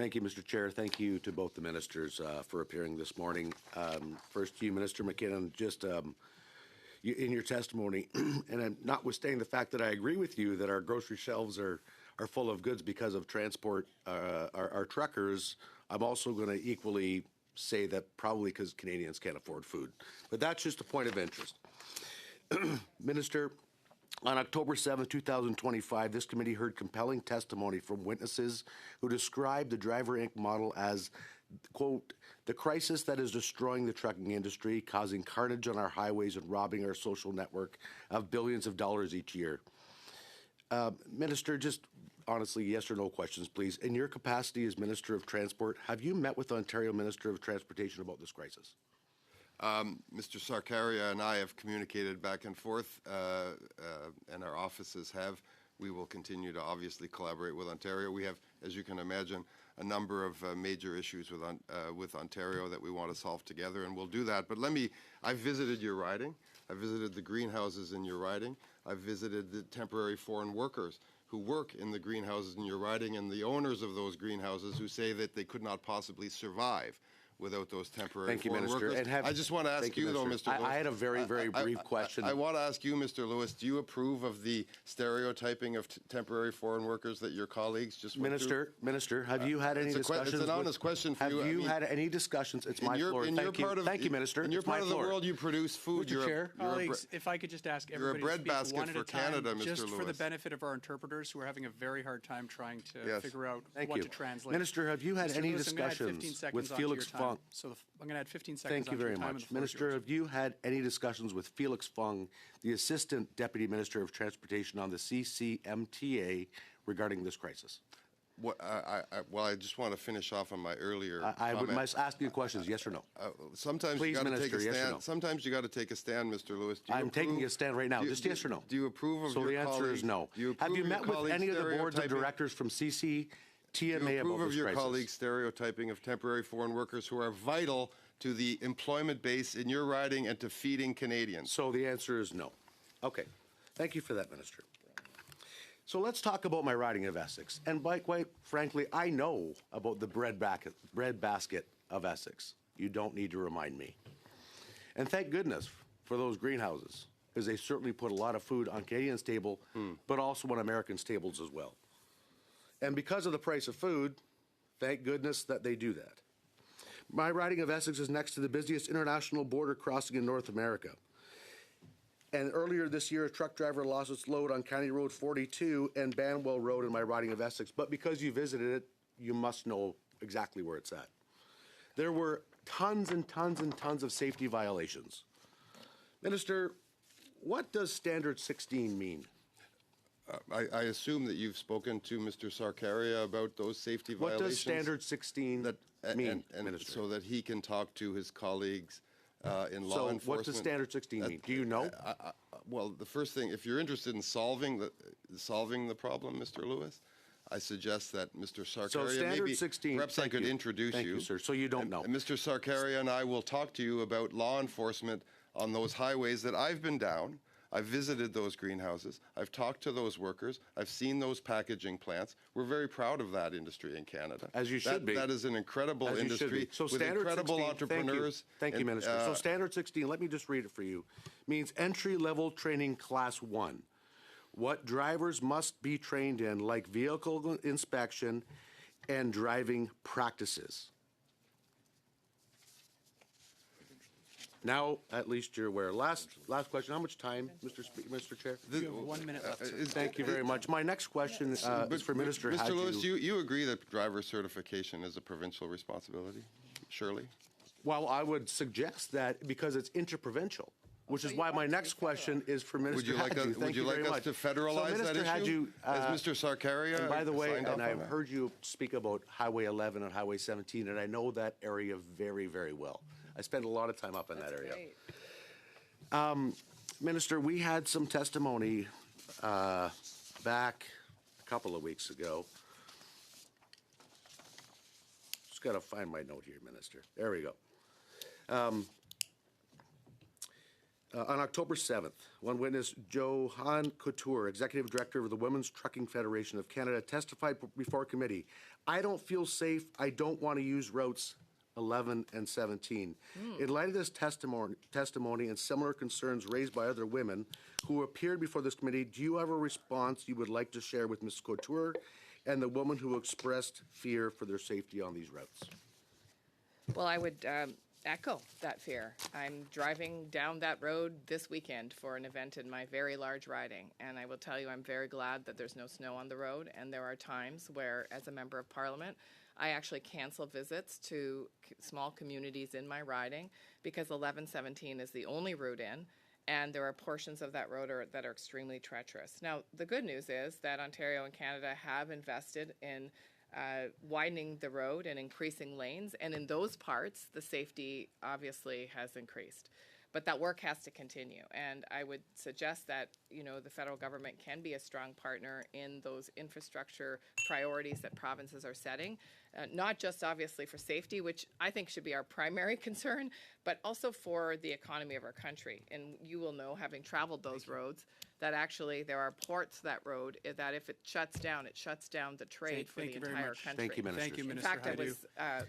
Thank you, Mr. Chair. Thank you to both the ministers for appearing this morning. First to you, Minister McKinnon, just in your testimony, and notwithstanding the fact that I agree with you that our grocery shelves are full of goods because of transport, our truckers, I'm also going to equally say that probably because Canadians can't afford food. But that's just a point of interest. Minister, on October 7, 2025, this committee heard compelling testimony from witnesses who described the Driver Inc. model as, quote, the crisis that is destroying the trucking industry, causing carnage on our highways and robbing our social network of billions of dollars each year. Minister, just honestly, yes or no questions, please. In your capacity as Minister of Transport, have you met with the Ontario Minister of Transportation about this crisis? Mr. Sarkaria and I have communicated back and forth, and our offices have. We will continue to obviously collaborate with Ontario. We have, as you can imagine, a number of major issues with Ontario that we want to solve together, and we'll do that. But I've visited your riding. I've visited the greenhouses in your riding. I've visited the temporary foreign workers who work in the greenhouses in your riding, and the owners of those greenhouses who say that they could not possibly survive without those temporary foreign workers. And I just want to ask you, though, Mr. Lewis. I had a very brief question. I want to ask you, Mr. Lewis, do you approve of the stereotyping of temporary foreign workers that your colleagues just went through? Minister, have you had any discussions? It's an honest question for you. Have you had any discussions? It's my floor. Thank you, Minister. In your part of the world, you produce food. Mr. Chair, colleagues, if I could just ask everybody to speak one at a time, just for the benefit of our interpreters who are having a very hard time trying to figure out what to translate. Minister, have you had any discussions with Felix Fung? I'm going to add 15 seconds. Thank you very much. Minister, have you had any discussions with Felix Fung, the Assistant Deputy Minister of Transportation on the CCMTA regarding this crisis? Well, I just want to finish off on my earlier I would ask you questions, yes or no. Sometimes you got to take a stand. Sometimes you got to take a stand, Mr. Lewis. I'm taking a stand right now. Just yes or no. Do you approve of your colleagues? So the answer is no. Have you met with any of the boards of directors from CCTMA do you approve of your colleagues' stereotyping of temporary foreign workers who are vital to the employment base in your riding and to feeding Canadians? So the answer is no. Okay. Thank you for that, Minister. So let's talk about my riding of Essex. And quite frankly, I know about the bread basket of Essex. You don't need to remind me. And thank goodness for those greenhouses, because they certainly put a lot of food on Canadians' table, but also on Americans' tables as well. And because of the price of food, thank goodness that they do that. My riding of Essex is next to the busiest international border crossing in North America. And earlier this year, a truck driver lost its load on County Road 42 and Banwell Road in my riding of Essex. But because you visited it, you must know exactly where it's at. There were tons and tons and tons of safety violations. Minister, what does Standard 16 mean? I assume that you've spoken to Mr. Sarkaria about those safety violations. What does Standard 16 mean, Minister? So that he can talk to his colleagues in law enforcement. So what does Standard 16 mean? Do you know? Well, the first thing, if you're interested in solving the problem, Mr. Lewis, I suggest that Mr. Sarkaria, so Standard 16, perhaps I could introduce you. Thank you, sir. So you don't know. Mr. Sarkaria and I will talk to you about law enforcement on those highways that I've been down. I've visited those greenhouses. I've talked to those workers. I've seen those packaging plants. We're very proud of that industry in Canada. As you should be. That is an incredible industry so with incredible 16, entrepreneurs. Thank you, Minister. So Standard 16, let me just read it for you, means entry-level training class 1. What drivers must be trained in, like vehicle inspection and driving practices. Now, at least you're aware. Last question. How much time, Mr. Chair? You have 1 minute left, sir. Thank you very much. My next question is for Minister Mr. Lewis, you agree that driver certification is a provincial responsibility, surely? Well, I would suggest that because it's interprovincial, which is why my next question is for Minister Hadju. Would you like us to federalize that issue? As Mr. Sarkaria, and by the way, and I've heard you speak about Highway 11 and Highway 17, and I know that area very, very well. I spend a lot of time up in that area. Minister, we had some testimony back a couple of weeks ago. Just got to find my note here, Minister. There we go. On October 7th, one witness, Johan Couture, Executive Director of the Women's Trucking Federation of Canada, testified before committee. I don't feel safe. I don't want to use routes 11 and 17. In light of this testimony and similar concerns raised by other women who appeared before this committee, do you have a response you would like to share with Ms. Couture and the woman who expressed fear for their safety on these routes? Well, I would echo that fear. I'm driving down that road this weekend for an event in my very large riding, and I will tell you I'm very glad that there's no snow on the road, and there are times where, as a member of Parliament, I actually cancel visits to small communities in my riding because 1117 is the only route in, and there are portions of that road that are extremely treacherous. Now, the good news is that Ontario and Canada have invested in widening the road and increasing lanes, and in those parts, the safety obviously has increased. But that work has to continue, and I would suggest that, you know, the federal government can be a strong partner in those infrastructure priorities that provinces are setting, not just obviously for safety, which I think should be our primary concern, but also for the economy of our country. And you will know, having traveled those roads, that actually there are ports that road that if it shuts down the trade for the entire country. Thank you, Minister. Thank you, In Minister. fact, I was